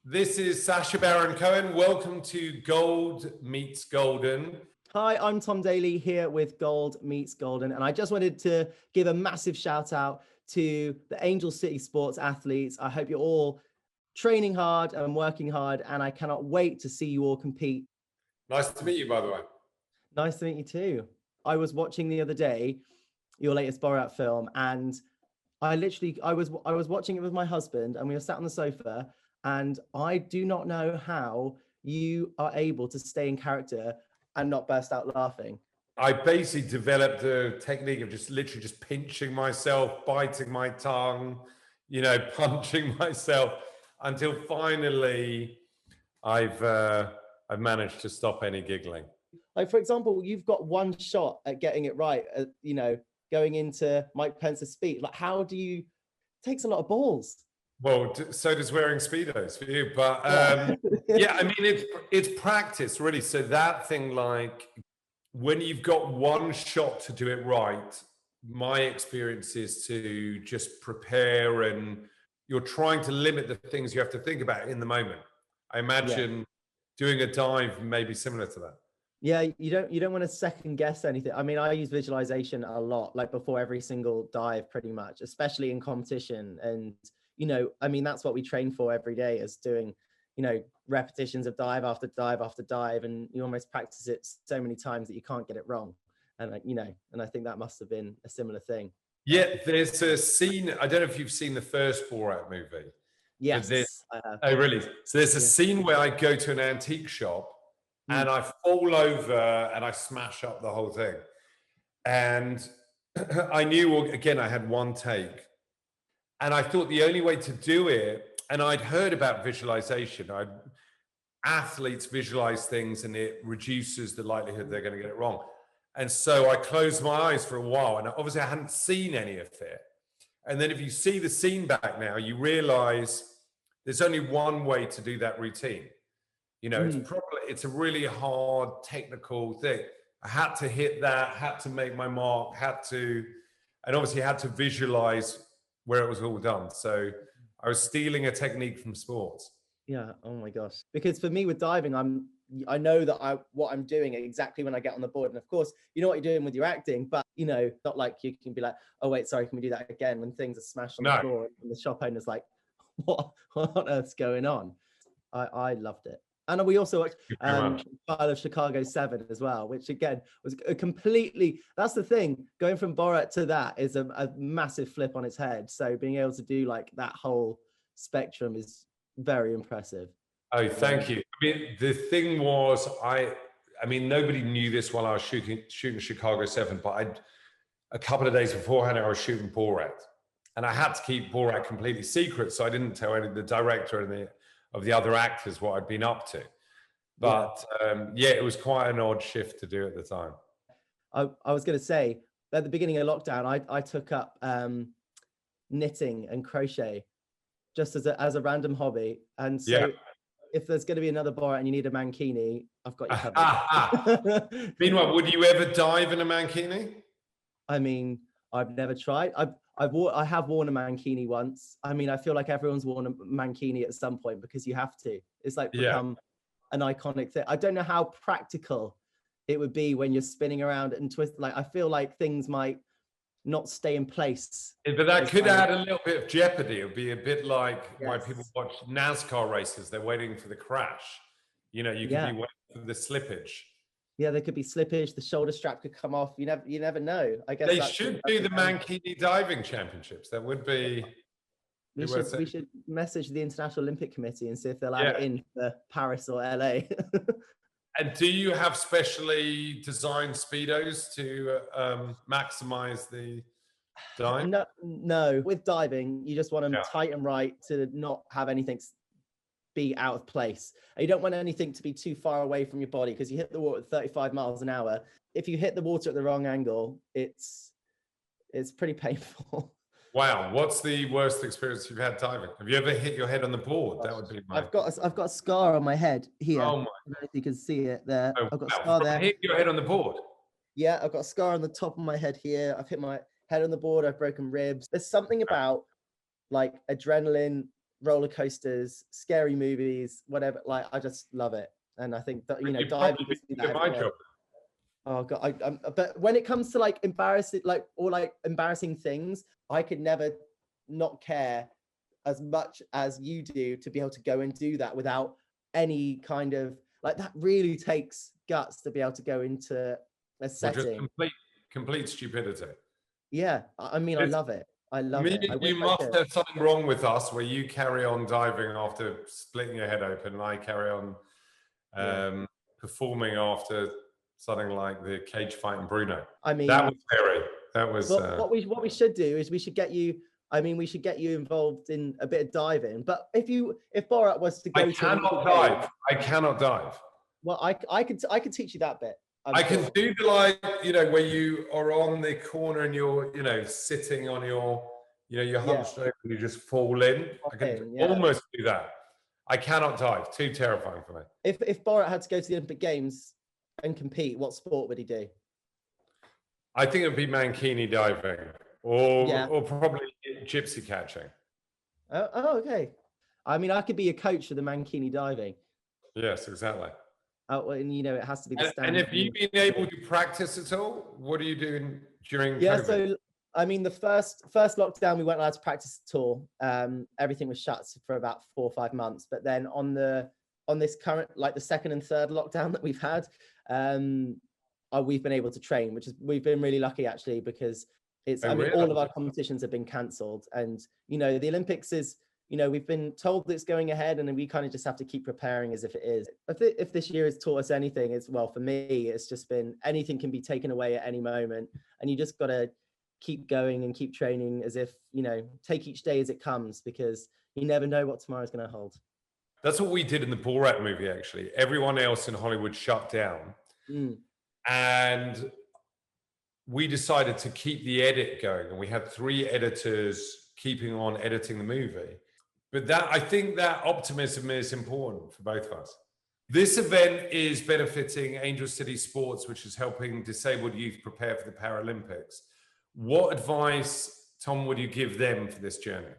This is Sacha Baron Cohen. Welcome to Gold Meets Golden. Hi, I'm Tom Daley here with Gold Meets Golden, and I just wanted to give a massive shout out to the Angel City sports athletes. I hope you're all training hard and working hard, and I cannot wait to see you all compete. Nice to meet you, by the way. Nice to meet you too. I was watching the other day your latest Borat film, and I was watching it with my husband, and we were sat on the sofa, and I do not know how you are able to stay in character and not burst out laughing. I basically developed a technique of just literally just pinching myself, biting my tongue, punching myself until finally I've managed to stop any giggling. Like, for example, you've got one shot at getting it right, going into Mike Pence's speech. Like, it takes a lot of balls. Well, so does wearing Speedos for you. But yeah, I mean, it's practice, really. So that thing, like, when you've got one shot to do it right, my experience is to just prepare, and you're trying to limit the things you have to think about in the moment. I imagine doing a dive may be similar to that. Yeah, you don't want to second guess anything. I mean, I use visualization a lot, like before every single dive, pretty much, especially in competition. And I mean, that's what we train for every day, is doing, repetitions of dive after dive after dive, and you almost practice it so many times that you can't get it wrong. And and I think that must have been a similar thing. Yeah, there's a scene. I don't know if you've seen the first Borat movie. Yes. Oh, really? So there's a scene where I go to an antique shop and I fall over and I smash up the whole thing. And I knew, again, I had one take. And I thought the only way to do it, and I'd heard about visualization. Athletes visualize things and it reduces the likelihood they're going to get it wrong. And so I closed my eyes for a while, and obviously I hadn't seen any of it. And then if you see the scene back now, you realize there's only one way to do that routine. It's a really hard technical thing. I had to hit that, had to make my mark, and obviously had to visualize where it was all done. So I was stealing a technique from sports. Yeah. Oh my gosh. Because for me with diving, I know that what I'm doing exactly when I get on the board. And of course, you know what you're doing with your acting, but not like you can be like, oh wait, sorry, can we do that again? When things are smashed on the floor and the shop owner's like, what on earth's going on? I loved it. And we also watched part of Chicago 7 as well, which again was that's the thing, going from Borat to that is a massive flip on its head. So being able to do like that whole spectrum is very impressive. Oh, thank you. I mean, the thing was, I mean, nobody knew this while I was shooting Chicago 7, but a couple of days beforehand, I was shooting Borat. And I had to keep Borat completely secret, so I didn't tell any of the director and of the other actors what I'd been up to. But it was quite an odd shift to do at the time. I was going to say, at the beginning of lockdown, I took up knitting and crochet just as a random hobby. And so if there's going to be another Borat and you need a mankini, I've got you covered. Meanwhile, would you ever dive in a mankini? I mean, I've never tried. I have worn a mankini once. I mean, I feel like everyone's worn a mankini at some point because you have to. It's like become an iconic thing. I don't know how practical it would be when you're spinning around and twisting. Like, I feel like things might not stay in place. But that could add a little bit of jeopardy. It would be a bit like why people watch NASCAR races. They're waiting for the crash. You could be waiting for the slippage. Yeah, there could be slippage. The shoulder strap could come off. You never know. I guess they should do the Mankini diving championships. That would be. We should message the International Olympic Committee and see if they'll add it in for Paris or LA. And do you have specially designed Speedos to maximize the dive? No. With diving, you just want them tight and right to not have anything be out of place. And you don't want anything to be too far away from your body, because you hit the water at 35 miles an hour. If you hit the water at the wrong angle, it's pretty painful. Wow, what's the worst experience you've had diving? Have you ever hit your head on the board? That would be I've got a scar on my head here. Oh my. I don't know if you can see it there. I've got a scar there. Hit your head on the board? Yeah, I've got a scar on the top of my head here. I've hit my head on the board. I've broken ribs. There's something about like adrenaline roller coasters, scary movies, whatever. Like, I just love it. And I think that, you know, You'd diving probably gives me be that my every day. job. Oh God, but when it comes to like embarrassing, like, or like embarrassing things, I could never not care as much as you do to be able to go and do that without any kind of, like, that really takes guts to be able to go into a Or just setting. complete stupidity. Yeah, I mean, I love it. I love Me it. I and wish you I must could. have something wrong with us where you carry on diving after splitting your head open, and I carry on performing after something like the cage fight in Bruno. I mean, That was scary. That was. well, what we should do is we should get you. I mean, we should get you involved in a bit of diving. But if Borat was to go I to an cannot Olympic dive. Games, I cannot dive. well, I could teach you that bit. I can do the, like, you know, where you are on the corner and you're, you know, sitting on your, you know, you're hunched over and you just fall in. I can almost do that. I cannot dive. Too terrifying for me. If Borat had to go to the Olympic Games and compete, what sport would he do? I think it'd be mankini diving or probably gypsy catching. Oh, okay. I mean, I could be a coach for the mankini diving. Yes, exactly. And you know, it has to be the standard. And have you been able to practice at all? What are you doing during Yeah, COVID? so I mean, the first lockdown, we weren't allowed to practice at all. Everything was shut for about 4 or 5 months. But then on this current, like, the second and third lockdown that we've had, we've been able to train, we've been really lucky, actually, because all of our competitions have been cancelled. And, you know, the Olympics is, you know, we've been told that it's going ahead, and then we kind of just have to keep preparing as if it is. If this year has taught us anything, for me, it's just been, anything can be taken away at any moment, and you just got to keep going and keep training as if, you know, take each day as it comes, because you never know what tomorrow's going to hold. That's what we did in the Borat movie, actually. Everyone else in Hollywood shut down. And we decided to keep the edit going. And we had 3 editors keeping on editing the movie. But I think that optimism is important for both of us. This event is benefiting Angel City Sports, which is helping disabled youth prepare for the Paralympics. What advice, Tom, would you give them for this journey?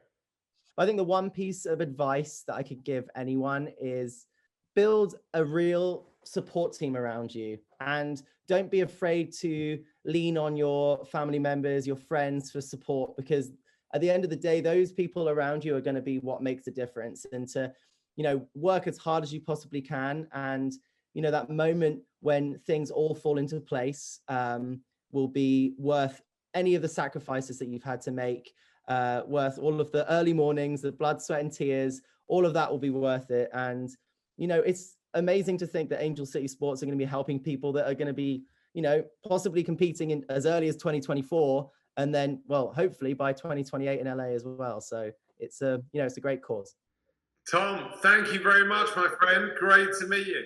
I think the one piece of advice that I could give anyone is build a real support team around you, and don't be afraid to lean on your family members, your friends for support, because at the end of the day, those people around you are going to be what makes the difference. And to, you know, work as hard as you possibly can. And, you know, that moment when things all fall into place will be worth any of the sacrifices that you've had to make, worth all of the early mornings, the blood, sweat and tears. All of that will be worth it. And, you know, it's amazing to think that Angel City Sports are going to be helping people that are going to be, you know, possibly competing in as early as 2024. And then, well, hopefully by 2028 in LA as well. So it's a great cause. Tom, thank you very much, my friend. Great to meet you.